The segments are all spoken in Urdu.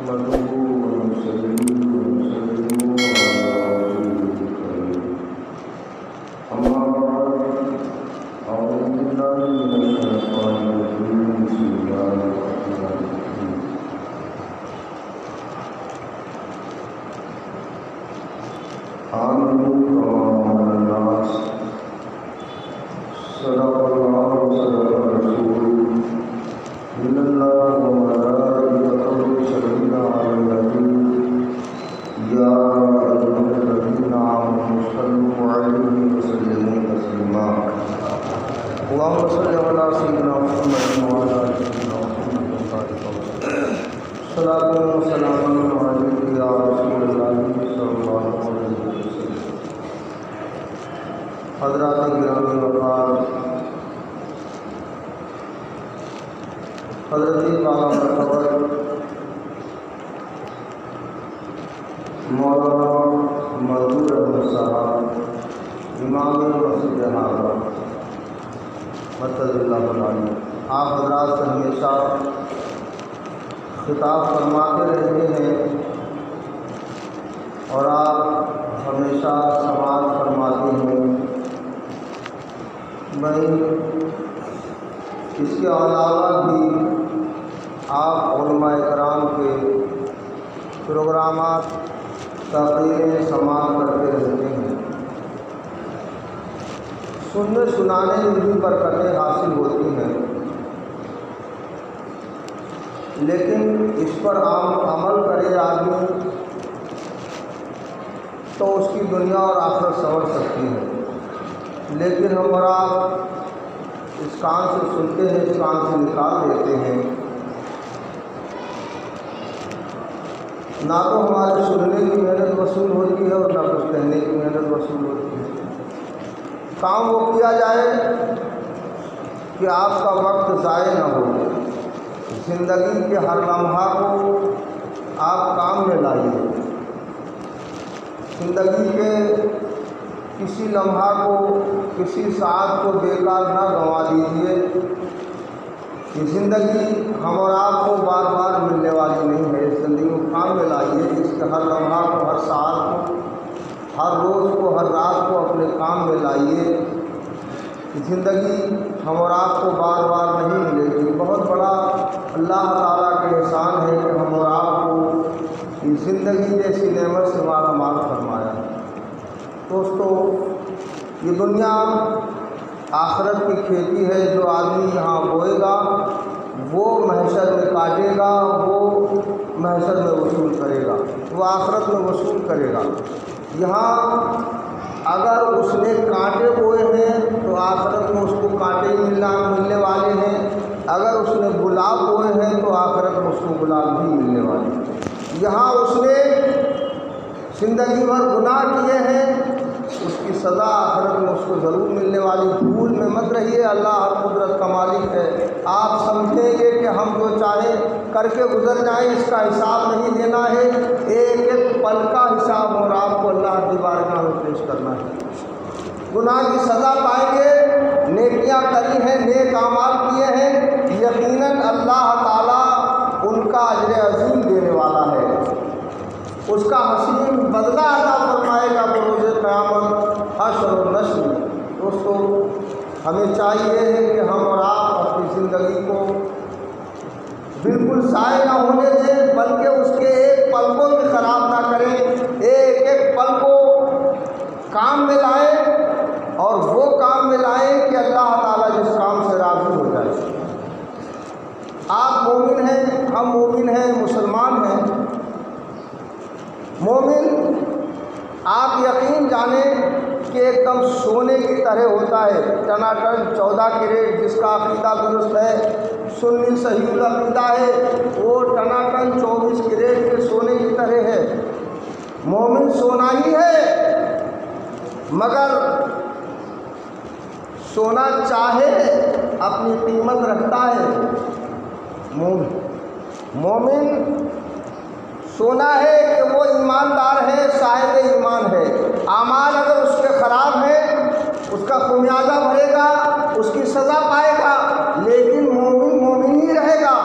نحمده ونصلي ونسلم على رسوله الكريم أما بعد أعوذ بالله من الشيطان الرجيم بسم الله الرحمن الرحيم آمنوا كما آمن الناس صدق الله وصدق الرسول إن الله وملائكته يصلون على النبي يا أيها الذين آمنوا صلوا عليه وسلموا تسليما اللهم صل على سيدنا محمد وعلى آل سيدنا محمد صلاة وسلام عليك يا رسول الله صلى الله عليه وسلم حضرات گرامی وقار حضرت بالا مرتبہ مولانا مظہور احمد صاحب امام مسجد حاضرہ مدد اللہ علیہ، آپ حضرات سے ہمیشہ خطاب فرماتے رہتے ہیں اور آپ ہمیشہ سماعت فرماتے ہیں۔ میں اس کے علاوہ بھی آپ علماء کرام کے پروگرامات تقریریں سماعت کرتے رہتے ہیں۔ سننے سنانے میں بھی برکتیں حاصل ہوتی ہیں، لیکن اس پر عمل کرے آدمی تو اس کی دنیا اور آخرت سنور سکتی ہے۔ لیکن ہم اور آپ اس کان سے سنتے ہیں، اس کان سے نکال دیتے ہیں، نہ تو ہمارے سننے کی محنت وصول ہوتی ہے اور نہ کچھ کہنے کی محنت وصول ہوتی ہے۔ کام وہ کیا جائے کہ آپ کا وقت ضائع نہ ہو، زندگی کے ہر لمحہ کو آپ کام میں لائیے، زندگی کے کسی لمحہ کو، کسی ساعت کو بیکار نہ گنوا دیجیے۔ یہ زندگی ہم اور آپ کو بار بار ملنے والی نہیں ہے، اس زندگی کو کام میں لائیے، اس کے ہر لمحہ کو، ہر ساعت کو، ہر روز کو، ہر رات کو اپنے کام میں لائیے۔ زندگی ہم اور آپ کو بار بار نہیں ملے گی۔ بہت بڑا اللہ تعالیٰ کے احسان ہے کہ ہم اور آپ کو اس زندگی جیسی نعمت سے مالا مال فرمایا۔ دوستو، یہ دنیا آخرت کی کھیتی ہے، جو آدمی یہاں بوئے گا وہ محشر میں کاٹے گا، وہ محشر میں وصول کرے گا، وہ آخرت میں وصول کرے گا۔ یہاں اگر اس نے کانٹے بوئے ہیں تو آخرت میں اس کو کانٹے ہی ملنے والے ہیں، اگر اس نے گلاب بوئے ہیں تو آخرت میں اس کو گلاب بھی ملنے والے ہیں۔ یہاں اس نے زندگی بھر گناہ کیے ہیں، اس کی سزا آخرت میں اس کو ضرور ملنے والی۔ بھول میں مت رہیے، اللہ ہر قدرت کا مالک ہے۔ آپ سمجھیں گے کہ ہم جو چاہیں کر کے گزر جائیں، اس کا حساب نہیں دینا ہے، ایک ایک پل کا حساب اور آپ کو اللہ کی بارگاہ میں پیش کرنا ہے۔ گناہ کی سزا پائیں گے، نیکیاں کری ہیں، نیک اعمال کیے ہیں، یقیناً اللہ تعالیٰ ان کا اجر عظیم دینے والا ہے، اس کا حسین بدلہ عطا فرمائے گا بروز قیامت حشر و نشر میں۔ دوستو، ہمیں چاہیے ہے کہ ہم اور آپ اپنی زندگی کو بالکل ضائع نہ ہونے دیں، بلکہ اس کے ایک پل کو بھی خراب نہ کریں، ایک ایک پل کو کام میں لائیں، اور وہ کام میں لائیں کہ اللہ تعالیٰ جس کام سے راضی ہو جائے۔ آپ مومن ہیں، ہم مومن ہیں، مسلمان ہیں۔ مومن آپ یقین جانیں کہ ایک دم سونے کی طرح ہوتا ہے، ٹناٹن 14 کیرٹ، جس کا عقیدہ درست ہے، سنی صحیح العقیدہ ہے، وہ ٹناٹن 24 کیرٹ کے سونے کی طرح ہے۔ مومن سونا ہی ہے، مگر سونا چاہے اپنی قیمت رکھتا ہے۔ مومن سونا ہے کہ وہ ایماندار ہے، صاحب ایمان ہے۔ اعمال اگر اس کے خراب ہیں، اس کا خمیازہ بھرے گا، اس کی سزا پائے گا، لیکن مومن مومن ہی رہے گا،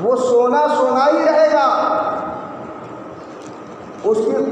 وہ سونا سونا ہی رہے گا۔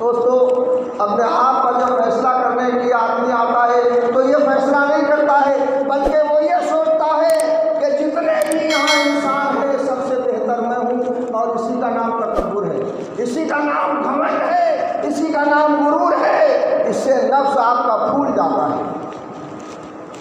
دوستو اپنے آپ پر جب فیصلہ کرنے کے لیے آدمی آتا ہے تو یہ فیصلہ نہیں کرتا ہے، بلکہ وہ یہ سوچتا ہے کہ جتنے بھی یہاں انسان ہیں سب سے بہتر میں ہوں، اور اسی کا نام تکبر ہے، اسی کا نام گھمنڈ ہے، اسی کا نام غرور ہے۔ اس سے نفس آپ کا پھول جاتا ہے۔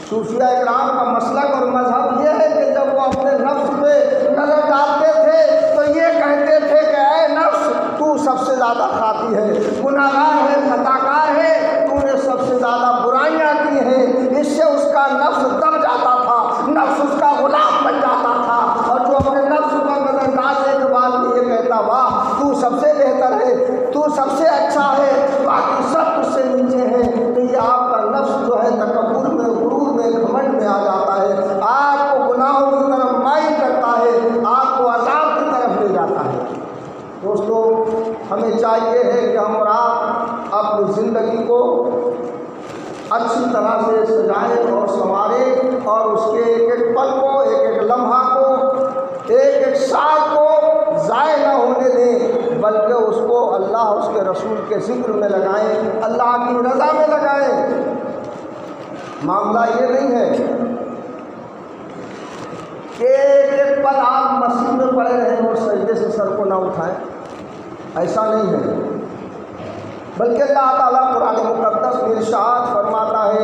صوفیہ اکرام کا مسلک اور مذہب یہ ہے کہ جب وہ اپنے نفس پہ نظر ڈالتے تھے تو یہ کہتے تھے کہ اے نفس تو سب سے زیادہ خاطی ہے، گناہگار ہے، خطا کار ہے، تو نے سب سے زیادہ برائیاں کی ہیں۔ اس سے اس کا نفس دب جاتا تھا، نفس اس کا غلام بن جاتا تھا، اور جو اپنے نفس پر نظر ڈالنے کے بعد میں یہ کہتا واہ تو سب سے بہتر ہے، تو سب سے اچھا ہے، باقی سب تجھ سے نیچے ہیں، تو یہ آپ کا نفس جو ہے تکبر میں، غرور میں، گھمنڈ میں آ جاتا ہے، آپ کو گناہوں کی طرف مائل کرتا ہے، آپ کو عذاب کی طرف لے جاتا ہے۔ دوستو ہمیں چاہیے ہے کہ ہم اور آپ اپنی زندگی کو اچھی طرح سے سجائیں اور سنواریں، اور اس کے ایک ایک پل کو، ایک ایک لمحہ کو، ایک ایک ساتھ کو ضائع نہ ہونے دیں، بلکہ اس کو اللہ اس کے رسول کے ذکر میں لگائیں، اللہ کی رضا میں لگائیں۔ معاملہ یہ نہیں ہے کہ ایک پل آپ مسجد میں پڑے رہیں اور سجدے سے سر کو نہ اٹھائیں، ایسا نہیں ہے، بلکہ اللہ تعالیٰ قرآن مقدس میں ارشاد فرماتا ہے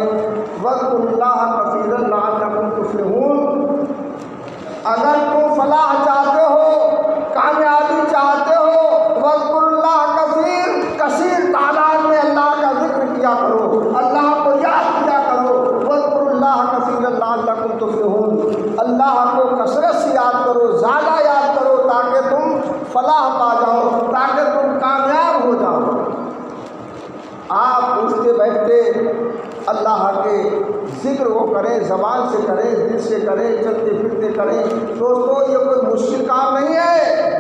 وَاذْكُرُوا اللَّهَ كَثِيرًا لَعَلَّكُمْ تُفْلِحُونَ۔ اگر تم فلاح چاہتے ہو، کامیابی چاہتے ہو، وَاذْكُرُوا اللَّهَ کثیر تعداد میں اللہ کا ذکر کیا کرو، اللہ کو یاد کیا کرو، وَاذْكُرُوا اللَّهَ كَثِيرًا لَعَلَّكُمْ تُفْلِحُونَ۔ اللہ کو کثرت سے یاد کرو، زیادہ یاد کرو، تاکہ تم فلاح پا جاؤ، تاکہ تم کامیاب ہو جاؤ۔ آپ اٹھتے بیٹھتے اللہ کے ذکر کو کریں، زبان سے کریں، دل سے کریں، چلتے پھرتے کریں۔ دوستو یہ کوئی مشکل کام نہیں ہے۔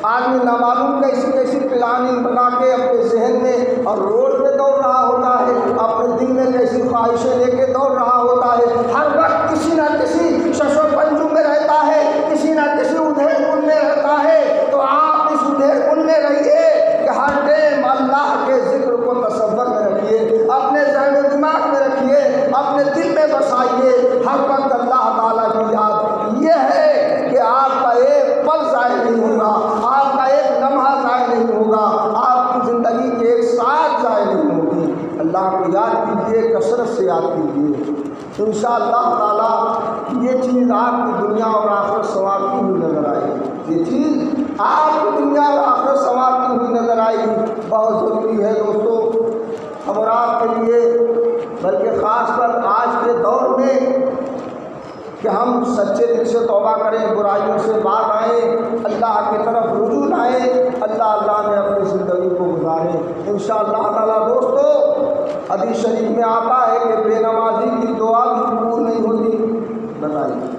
آدمی نامعلوم کیسی کیسی پلاننگ بنا کے اپنے ذہن میں اور روڈ پہ دوڑ رہا ہوتا ہے، اپنے دل میں کیسی خواہشیں لے کے دوڑ رہا ہوتا ہے، ہر وقت کسی نہ کسی شش و پنجو میں رہتا ہے، کسی نہ کسی ادھیڑ کن میں رہتا ہے۔ تو آپ اس ادھیڑ کن میں رہیے کہ ہر ٹائم اللہ کے ذکر کو تصور میں رکھیے، اپنے ذہن و دماغ میں رکھیے، اپنے دل میں بسائیے، ہر وقت اللہ تعالیٰ کی یاد۔ یہ ہے کہ آپ کا ایک پل ضائع نہیں ہوگا، آپ کا ایک لمحہ ضائع نہیں ہوگا، آپ کی زندگی کی ایک ساتھ ضائع نہیں ہوگی۔ اللہ کو یاد کیجیے، کثرت سے یاد کیجیے، انشاءاللہ تعالیٰ یہ چیز آپ کی دنیا اور آخرت سنوارتی ہوئی نظر آئے گی، یہ چیز آپ کی دنیا اور آخرت سنوارتی ہوئی نظر آئے گی۔ بہت ضروری ہے دوستو ہم اور آپ کے لیے، بلکہ خاص کر آج کے دور میں، کہ ہم سچے دل سے توبہ کریں، برائیوں سے باز آئیں، اللہ کی طرف رجوع لائیں، اللہ میں اپنی زندگی کو گزاریں انشاءاللہ تعالیٰ۔ دوستو حدیث شریف میں آتا ہے کہ بے نمازی کی دعا بھی قبول نہیں ہوتی۔ بتائیے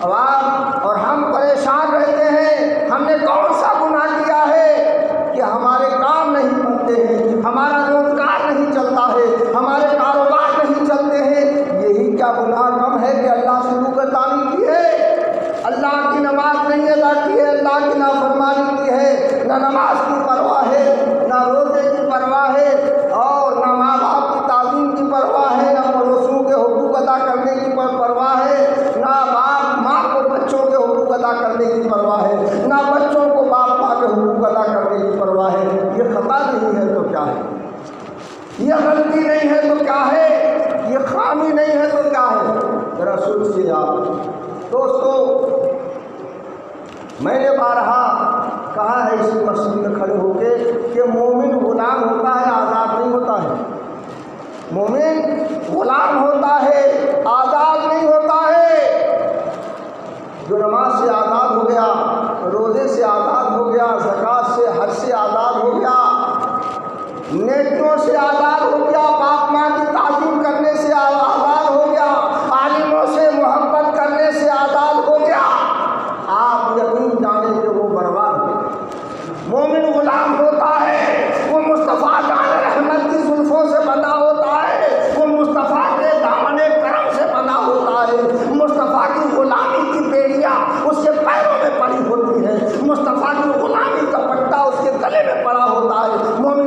اب آپ اور ہم پریشان رہتے ہیں، ہم نے کون سا گناہ کیا ہے کہ ہمارے کام نہیں بنتے ہیں، ہمارا روزگار نہیں چلتا ہے، ہمارے کاروبار نہیں چلتے ہیں؟ یہی کیا گناہ کم ہے کہ اللہ سے روگردانی کی ہے، اللہ کی نماز نہیں ادا کی ہے، اللہ کی نافرمانی کی ہے، نہ نماز کی پرواہ ہے، نہ روزے کی پرواہ ہے، اور نہ ماں باپ کی تعلیم کی پرواہ ہے، نہ پڑوسیوں کے حقوق ادا کرنے کی پرواہ ہے، نہ ماں کو بچوں کے حقوق ادا کرنے کی پرواہ ہے، نہ بچوں کو باپ ماں کے حقوق ادا کرنے کی پرواہ ہے۔ یہ خطا نہیں ہے تو کیا ہے، یہ غلطی نہیں ہے تو کیا ہے، یہ خامی نہیں ہے تو کیا ہے؟ ذرا سوچیے آپ۔ دوستو میں نے بارہا کہا ہے اسی مسجد میں کھڑے ہو کے کہ مومن غلام ہوتا ہے، آزاد نہیں ہوتا ہے۔ مومن غلام ہوتا ہے، آزاد نہیں ہوتا ہے۔ جو نماز سے آزاد ہو گیا، روزے سے آزاد ہو گیا، زکوٰۃ سے، حج سے آزاد ہو گیا، نیکیوں سے آزاد ہو گیا، باپ ماں کی تعظیم کرنے سے آزاد ہو گیا، عالموں سے محبت کرنے سے آزاد ہو گیا، آپ یقین جانیں کہ وہ برباد ہے۔ مومن غلام ہوتا ہے، وہ مصطفیٰ جان رحمت کی زلفوں سے بندھا ہوتا ہے، وہ مصطفیٰ کے دامن کرم سے بندھا ہوتا ہے، مصطفیٰ کی غلامی کی بیڑیاں اس کے پیروں میں پڑی ہوتی ہے، مصطفیٰ کی غلامی کا پٹا اس کے گلے میں پڑا ہوتا ہے۔ مومن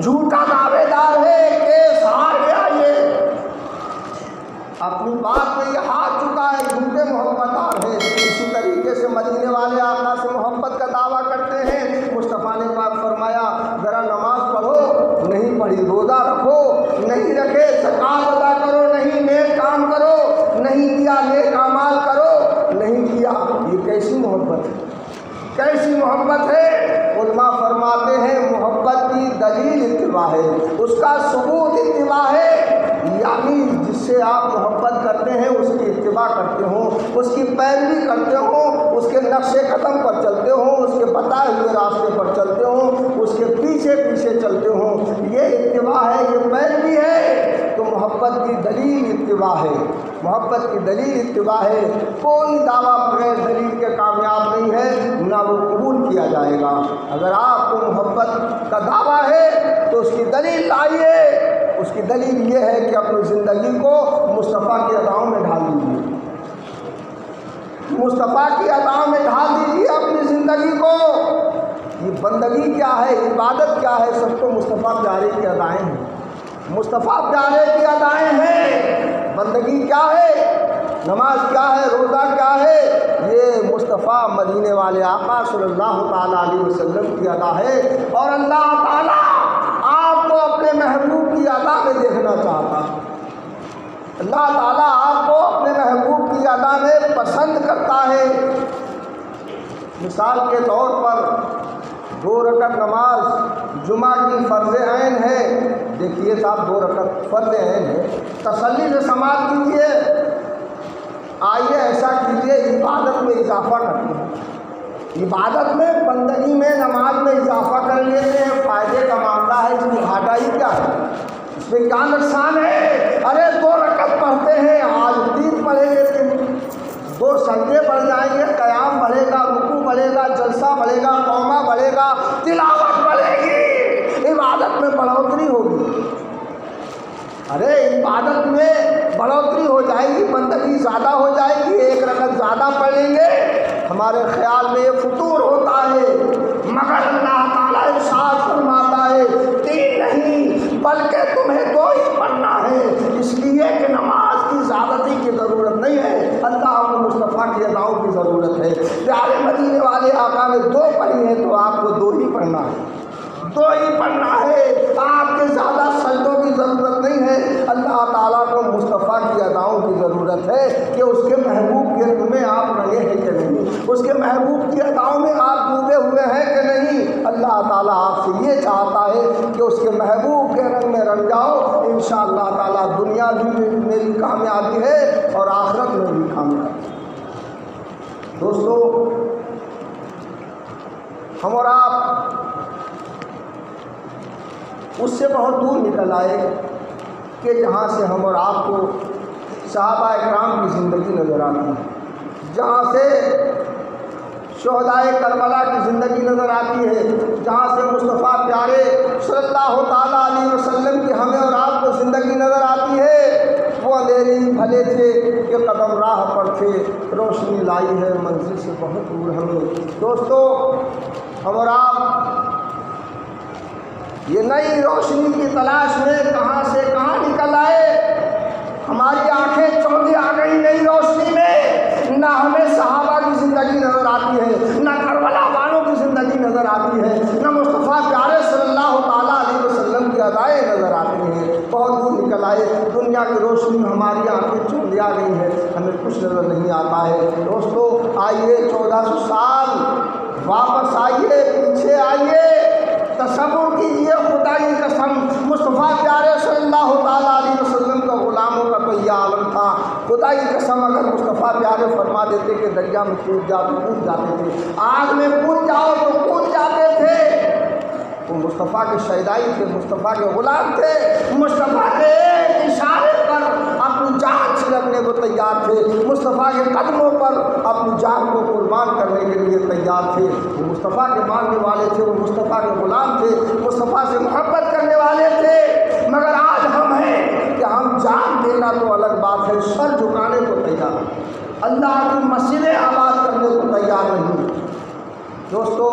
جھوٹا دعوے دار ہے، کیس ہار گیا یہ، اپنی بات میں یہ ہار چکا ہے، جھوٹے محبت دار ہے۔ اسی طریقے سے مدینے والے آقا سے محبت کا دعویٰ کرتے ہیں۔ مصطفیٰ نے پاک فرمایا ذرا نماز پڑھو، نہیں پڑھی، روزہ رکھو، نہیں رکھے، زکوٰۃ ادا کرو، نہیں، نیک کام کرو، نہیں کیا، نیک اعمال کرو، نہیں کیا، یہ کیسی محبت ہے؟ کیسی محبت ہے؟ علماء فرماتے ہیں محبت کی دلیل اتباع ہے، اس کا ثبوت اتباع ہے، یعنی جس سے آپ محبت کرتے ہیں اس کی اتباع کرتے ہوں، اس کی پیروی کرتے ہوں، اس کے نقش قدم پر چلتے ہوں، اس کے بتائے ہوئے راستے پر چلتے ہوں، اس کے پیچھے پیچھے چلتے ہوں، یہ اتباع ہے، یہ پیروی ہے، تو محبت کی دلیل اتباع ہے، محبت کی دلیل اتباع ہے۔ کوئی دعویٰ بغیر دلیل کے کامیاب نہیں ہے، نہ وہ قبول کیا جائے گا۔ اگر آپ کو محبت کا دعویٰ ہے تو اس کی دلیل لائیے، اس کی دلیل یہ ہے کہ اپنی زندگی کو مصطفیٰ کی اداؤں میں ڈھال دیجیے، مصطفیٰ کی اداؤں میں ڈھال دیجیے اپنی زندگی کو۔ یہ بندگی کیا ہے، عبادت کیا ہے، سب کو مصطفیٰ پیارے کی ادائیں ہیں، مصطفیٰ پیارے کی ادائیں ہیں۔ بندگی کیا ہے، نماز کیا ہے، روزہ کیا ہے، یہ مصطفیٰ مدینے والے آقا صلی اللہ تعالیٰ علیہ وسلم کی ادا ہے، اور اللہ تعالیٰ آپ کو اپنے محبوب کی ادا میں دیکھنا چاہتا ہے۔ اللہ تعالیٰ آپ کو اپنے محبوب کی ادا میں پسند کرتا ہے۔ مثال کے طور پر 2 رکعت نماز جمعہ کی فرض عین ہے، دیکھیے صاحب 2 رکعت فرض عین ہے، تسلی سے سماعت کیجیے، آئیے ایسا کیجیے، عبادت میں اضافہ کرتے ہیں، عبادت میں، بندگی میں، نماز میں اضافہ کر لیتے ہیں، فائدے کا معاملہ ہے، اس میں گھاٹا ہی کیا ہے، اس میں کیا نقصان ہے؟ ارے 2 رکعت پڑھتے ہیں، آج 3 پڑھیں گے، 2 سجدے بڑھ جائیں گے، قیام بڑھے گا، رکوع بڑھے گا، جلسہ بڑھے گا، قومہ بڑھے گا، تلاوت بڑھے گی، عبادت میں بڑھوتری ہوگی۔ ارے عبادت میں بڑھوتری ہو جائے گی، بندگی زیادہ ہو جائے گی، 1 رکعت زیادہ پڑھیں گے، ہمارے خیال میں یہ فطور ہوتا ہے، مگر اللہ تعالیٰ ارشاد فرماتا ہے 3 نہیں بلکہ تمہیں 2 ہی پڑھنا ہے، اس لیے کہ نماز کی زیادتی کی ضرورت نہیں ہے، اللہ کو مصطفیٰ کی اداؤں کی ضرورت ہے۔ پیارے مدینے والے آقا نے 2 پڑھی ہیں تو آپ کو 2 ہی پڑھنا ہے، 2 ہی پڑھنا ہے، آپ کے زیادہ سجدوں کی ضرورت نہیں ہے، اللہ تعالیٰ کو مصطفیٰ کی اداؤں کی ضرورت ہے کہ اس کے محبوب کے رنگ میں آپ رنگے ہیں کہ نہیں، اس کے محبوب کی اداؤں میں آپ ڈوبے ہوئے ہیں کہ نہیں۔ اللہ تعالیٰ آپ سے یہ چاہتا ہے کہ اس کے محبوب کے رنگ میں رنگ جاؤ، انشاءاللہ تعالیٰ دنیا بھی میری کامیابی ہے اور آخرت میں بھی کامیابی ہے۔ دوستو، ہم اور آپ اس سے بہت دور نکل آئے کہ جہاں سے ہم اور آپ کو صحابہ اکرام کی زندگی نظر آتی ہے، جہاں سے شہدائے کربلا کی زندگی نظر آتی ہے، جہاں سے مصطفیٰ پیارے صلی اللہ تعالیٰ علیہ وسلم کی ہمیں اور آپ کو زندگی نظر آتی ہے۔ وہ اندھیرے ہی بھلے تھے کہ قدم راہ پر تھے، روشنی لائی ہے منزل سے بہت دور ہمیں۔ دوستو، ہم اور آپ یہ نئی روشنی کی تلاش میں کہاں سے کہاں نکل آئے، ہماری آنکھیں چوندھی آ گئی نئی روشنی میں، نہ ہمیں صحابہ کی زندگی نظر آتی ہے، نہ کربلا والوں کی زندگی نظر آتی ہے، نہ مصطفیٰ پیارے صلی اللہ تعالیٰ علیہ وسلم کی ادائیں نظر آتی ہیں، بہت دور نکل آئے، دنیا کی روشنی میں ہماری آنکھیں چوندھی آ گئی ہیں، ہمیں کچھ نظر نہیں آتا ہے۔ دوستو، آئیے 1400 سال واپس آئیے، پیچھے آئیے، تصور کیجیے، خدا کی قسم مصطفیٰ پیارے صلی اللہ تعالیٰ علیہ وسلم کا غلاموں کا تو یہ عالم تھا، خدا کی قسم اگر مصطفیٰ پیارے فرما دیتے کہ دریا میں کود جاؤ تو کود جاتے تھے، آگ میں کود جاؤ تو کود جاتے تھے۔ وہ مصطفیٰ کے شہدائی تھے، مصطفیٰ کے غلام تھے، مصطفیٰ کے ایک اشارے پر اپنی جان چھڑکنے کو تیار تھے، مصطفیٰ کے قدموں پر اپنی جان کو قربان کرنے کے لیے تیار تھے۔ وہ مصطفیٰ کے ماننے والے تھے، وہ مصطفیٰ کے غلام تھے، مصطفیٰ سے محبت کرنے والے تھے، مگر آج ہم ہیں کہ ہم جان دینا تو الگ بات ہے، سر جھکانے کو تیار، اللہ کی مسجدیں آباد کرنے کو تیار نہیں۔ دوستو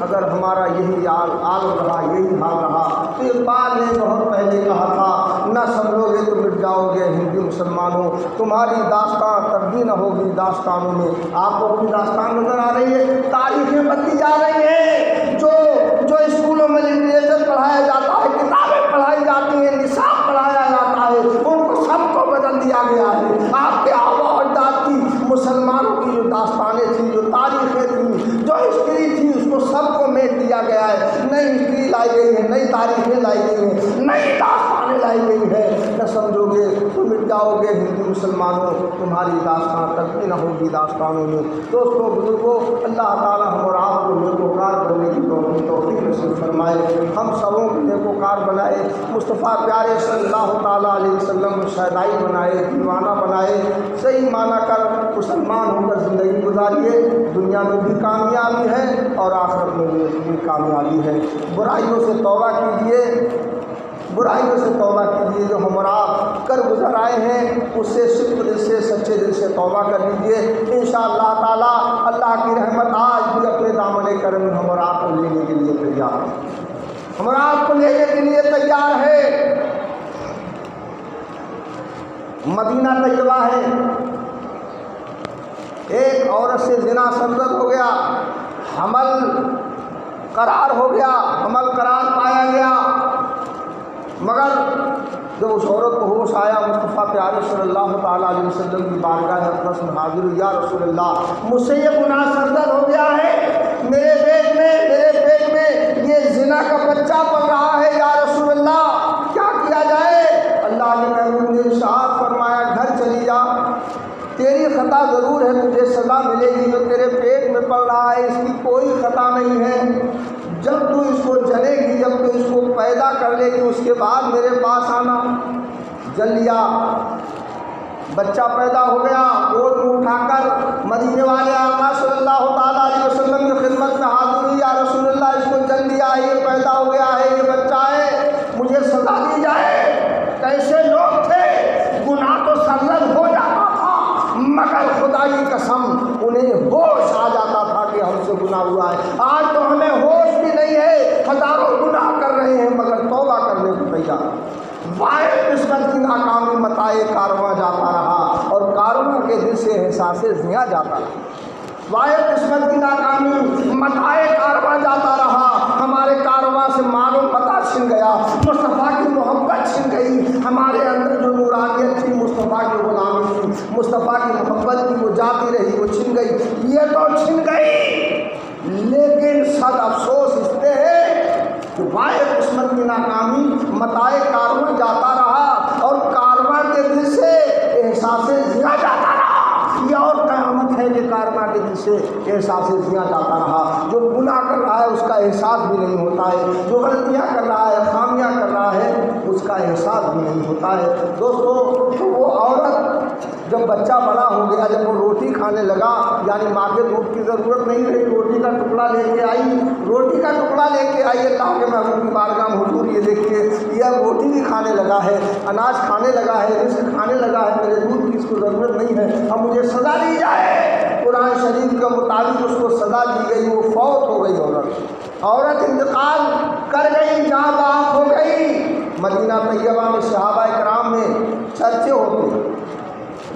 اگر ہمارا یہی عالم رہا، یہی حال رہا تو اقبال نے بہت پہلے کہا تھا، نہ سمجھو گے تو مٹ جاؤ گے ہندی مسلمانوں، تمہاری داستان تبدیل نہ ہوگی داستانوں میں۔ آپ کو کوئی داستان نظر آ رہی ہے؟ تاریخیں بدلی جا رہی ہیں۔ جو اسکولوں میں لٹریچر پڑھایا جاتا ہے، کتابیں پڑھائی جاتی ہیں، نصاب پڑھایا جاتا ہے، ان کو سب کو بدل دیا گیا ہے۔ آپ کے آبا و اجداد کی مسلمانوں کی جو داستانیں تھیں، جو تاریخیں تھیں، جو ہسٹری تھی، اس کو سب کو میٹ دیا گیا ہے۔ نئی ہسٹری لائی گئی ہے، نئی تاریخیں لائی گئی ہیں، نئی داستانیں لائی گئی ہیں۔ نہ سمجھو گے تو مٹ جاؤ گے ہندو مسلمانوں، تمہاری داستان تبدیل نہ ہوگی داستانوں میں۔ دوستو بزرگوں، اللہ تعالیٰ ہم اور آپ کو نیکوکار بننے کی توفیق نصیب فرمائے، ہم سبوں کو نیکوکار بنائے، مصطفیٰ پیارے صلی اللہ تعالیٰ علیہ وسلم شہدائی بنائے، دیوانہ بنائے، صحیح معنی کر مسلمان ہو کر زندگی گزاریے، دنیا میں بھی کامیابی ہے اور آخرت میں بھی کامیابی ہے۔ برائیوں سے توبہ کیجیے، برائیوں سے توبہ کیجیے، جو ہم اور آپ کر گزر آئے ہیں اس سے صدق دل سے، سچے دل سے توبہ کر لیجیے۔ انشاءاللہ تعالیٰ اللہ کی رحمت آج بھی اپنے دامن کرم میں ہم اور آپ کو لینے کے لیے تیار ہے، ہم اور آپ کو لینے کے لیے تیار ہے۔ مدینہ طیبہ ہے، ایک عورت سے زنا سرزد ہو گیا، حمل قرار ہو گیا، حمل قرار پایا گیا، مگر جب اس عورت کو ہوش آیا، مصطفیٰ پیارے صلی اللہ تعالیٰ علیہ وسلم کی بارگاہ اقدس میں حاضر ہوئی، یا رسول اللہ مجھ سے یہ گناہ سرزد ہو گیا ہے، میرے پیٹ میں یہ زنا کا بچہ پل رہا ہے، یا رسول اللہ کیا کیا جائے؟ اللہ کے محبوب نے ارشاد فرمایا، گھر چلی جا، تیری خطا ضرور ہے، تجھے سزا ملے گی، جو تیرے پیٹ میں پل رہا ہے اس کی کوئی خطا نہیں ہے، جب تو اس کو جنے گی، جب تو اس کو پیدا کر لے گی، اس کے بعد میرے پاس آنا۔ جل لیا، بچہ پیدا ہو گیا، گود میں اٹھا کر مدینے والے آقا صلی اللہ تعالیٰ علیہ وسلم کی خدمت میں حاضر ہوئی، یا رسول اللہ اس کو جل لیا ہے، یہ پیدا ہو گیا ہے، یہ بچہ ہے، مجھے سزا دی جائے۔ کیسے لوگ تھے، گناہ تو سرزد ہو جاتا تھا مگر خدا کی قسم انہیں ہوش آ جاتا تھا کہ ہم سے گناہ ہوا ہے۔ آج تو ہمیں ہوش بھی نہیں ہے، ہزاروں گناہ کر رہے ہیں مگر توبہ کرنے کو تیار۔ واحد قسمت کی ناکامی متائے کارواں جاتا رہا اور کارواں کے دل سے احساس زیاں جاتا رہا۔ واحد قسمت کی ناکامی متائے کارواں جاتا رہا، ہمارے کارواں سے معلوم پتہ چھن گیا، مصطفیٰ کی محبت چھن گئی، ہمارے اندر جو نورانیت تھی، مصطفیٰ کی غلامی تھی، مصطفیٰ کی محبت کی وہ جاتی رہی، وہ چھن گئی، یہ تو چھن گئی، لیکن صد افسوس اس پہ ہے کہ واحد قسمت کی ناکامی متائے کارواں جاتا رہا اور کارواں کے دل سے احساس زیاں جاتا رہا۔ یہ اور قیامت ہے کہ کارواں کے دل سے احساس زیاں جاتا رہا۔ جو گناہ کر رہا ہے اس کا احساس بھی نہیں ہوتا ہے، جو غلطیاں کر رہا ہے، خامیاں کر رہا ہے، اس کا احساس بھی نہیں ہوتا ہے۔ دوستو وہ عورت جب بچہ بڑا ہو گیا، جب وہ روٹی کھانے لگا، یعنی ماں کے دودھ کی ضرورت نہیں رہی، روٹی کا ٹکڑا لے کے آئی، روٹی کا ٹکڑا لے کے آئی، اللہ کے محبوب کی بارگاہ میں حضور یہ دیکھیے، یہ روٹی بھی کھانے لگا ہے، اناج کھانے لگا ہے، رزق کھانے لگا ہے، میرے دودھ کی اس کو ضرورت نہیں ہے، اب مجھے سزا دی جائے۔ قرآن شریف کے مطابق اس کو سزا دی گئی، وہ فوت ہو گئی عورت انتقال کر گئی، جاں بحق ہو گئی۔ مدینہ طیبہ میں صحابہ کرام میں چرچے ہوتے،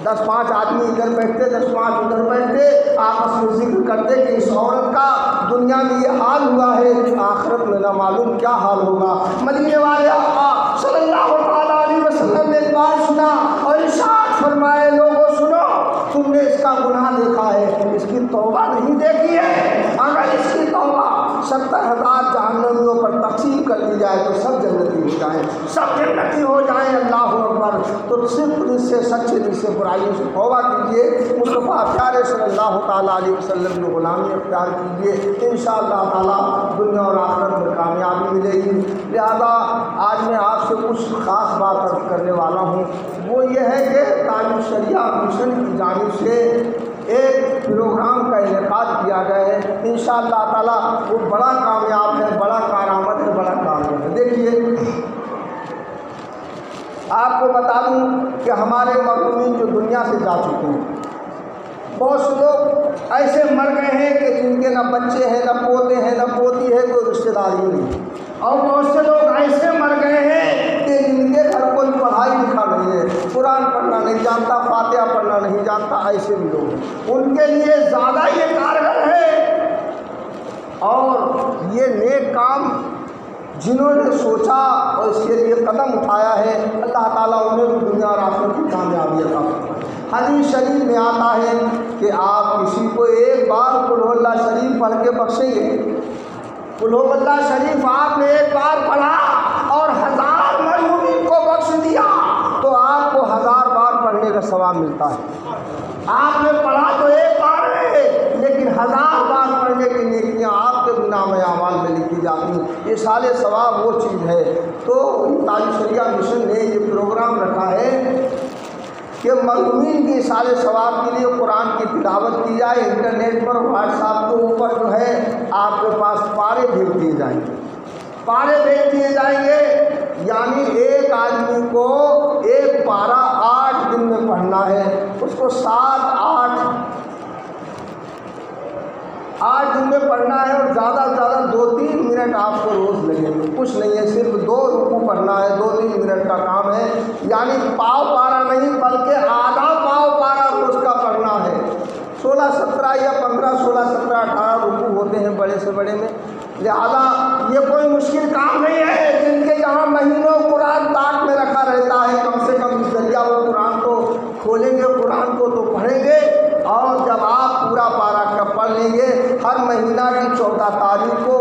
10-5 آدمی ادھر بیٹھتے، 10-5 ادھر بیٹھتے، آپس میں ذکر کرتے کہ اس عورت کا دنیا میں یہ حال ہوا ہے، آخرت میں نہ معلوم کیا حال ہوگا۔ مدینے والے آقا صلی اللہ تعالیٰ علیہ وسلم نے ایک بات سنا اور ارشاد فرمائے، لوگوں سنو، تم نے اس کا گناہ دیکھا ہے، اس کی توبہ نہیں دیکھی ہے، اگر اس کی توبہ 70,000 جہنمیوں پر تقسیم کر دی جائے تو سب جنتی ہو جائیں، سب جنتی ہو جائیں، اللہ اکبر۔ تو صرف دل سے، سچے دل سے برائیوں سے توبہ کیجیے، مصطفیٰ پیارے صلی اللہ تعالیٰ علیہ وسلم کی غلامی اختیار کیجیے، انشاءاللہ تعالیٰ دنیا اور آخرت میں کامیابی ملے گی۔ لہذا آج میں آپ سے کچھ خاص بات عرض کرنے والا ہوں، وہ یہ ہے کہ تعلیم شریعہ مشن کی جانب سے ایک پروگرام کا انعقاد کیا گیا ہے، انشاءاللہ تعالیٰ وہ بڑا کامیاب ہے، بڑا کارآمد ہے، بڑا کامیاب ہے۔ دیکھیے آپ کو بتا دوں کہ ہمارے مرحومین جو دنیا سے جا چکے ہیں، بہت سے لوگ ایسے مر گئے ہیں کہ جن کے نہ بچے ہیں، نہ پوتے ہیں، نہ پوتی ہے، کوئی رشتہ داری نہیں، اور بہت سے لوگ ایسے مر گئے ہیں کہ جن کے گھر کوئی پڑھائی لکھا نہیں ہے، قرآن پڑھنا نہیں جانتا، فاتحہ پڑھنا نہیں جانتا، ایسے بھی لوگ ہیں۔ ان کے لیے زیادہ یہ کارگر ہے، اور یہ نیک کام جنہوں نے سوچا اور اس کے لیے قدم اٹھایا ہے، اللہ تعالیٰ انہیں بھی دنیا اور آخرت کی کامیابی عطا فرمائے۔ حدیث شریف میں آتا ہے کہ آپ کسی کو ایک بار قل ہو اللہ شریف پڑھ کے بخشیں گے، قل ہو اللہ شریف آپ نے ایک بار پڑھا اور 1000 مرحومین کو بخش دیا تو آپ کو 1000 بار پڑھنے کا ثواب ملتا ہے۔ آپ نے پڑھا تو ایک بار ہے، لیکن 1000 بار پڑھنے کی نیکیاں آپ کے نام اعمال میں لکھی جاتی ہیں۔ یہ سال ثواب وہ چیز ہے۔ تو تاج شریعہ مشن نے یہ پروگرام رکھا ہے کہ مرحومین کی سال ثواب کے لیے قرآن کی تلاوت کی جائے، انٹرنیٹ پر واٹس ایپ کے اوپر جو ہے آپ کے پاس پارے بھیج دیے جائیں گے، پارے بھیج دیے جائیں گے، یعنی ایک آدمی کو ایک پارہ 8 دن میں پڑھنا ہے، اس کو 8 دن میں پڑھنا ہے، اور زیادہ سے زیادہ 2-3 منٹ آپ کو روز لگیں گے، کچھ نہیں ہے، صرف 2 رکوع پڑھنا ہے، 2-3 منٹ کا کام ہے، یعنی پاؤ پارا نہیں بلکہ آدھا پاؤ پارا روز کا پڑھنا ہے۔ 16-17 یا 15-16-17-18 رکوع ہوتے ہیں بڑے سے بڑے میں، لہذا یہ کوئی مشکل کام نہیں ہے۔ جن کے یہاں مہینوں قرآن تاک میں رکھا رہتا ہے، کم سے کم اس ذریعہ وہ قرآن کو کھولیں گے، قرآن کو تو پڑھیں گے، اور جب آپ پورا پارا پڑھ لیں گے، ہر مہینہ کی 14 تاریخ کو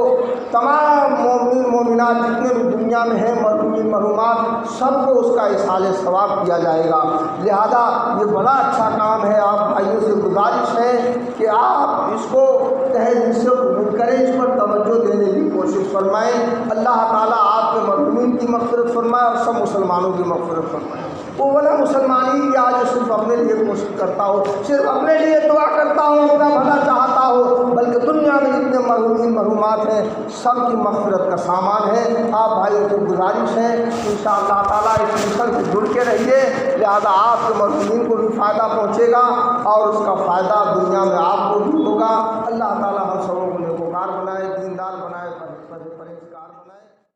تمام مومن مومنات جتنے بھی دنیا میں ہیں، مرحومین مرحومات، سب کو اس کا اصحال ثواب کیا جائے گا۔ لہذا یہ بڑا اچھا کام ہے۔ آپ بھائیوں سے گزارش ہے کہ آپ اس کو تہہ دل سے قبول کریں، اس پر توجہ دینے کی کوشش فرمائیں۔ اللہ تعالیٰ آپ کے مرحومین کی مغفرت فرمائے اور سب مسلمانوں کی مغفرت فرمائے۔ وہ بنا مسلمانی کی آج صرف اپنے لیے کوشش کرتا ہو، صرف اپنے لیے دعا کرتا ہوں، اپنا بھلا چاہتا ہو، بلکہ دنیا میں جتنے مرحومین مرحومات ہیں سب کی مغفرت کا سامان ہے۔ آپ بھائیوں کو گزارش ہے انشاءاللہ تعالیٰ اس مشن سے جڑ کے رہیے، لہذا آپ کے مرحومین کو بھی فائدہ پہنچے گا اور اس کا فائدہ دنیا میں آپ کو بھی ہوگا۔ اللہ تعالیٰ ہم سبوں کو نیکوکار بنائے، دیندار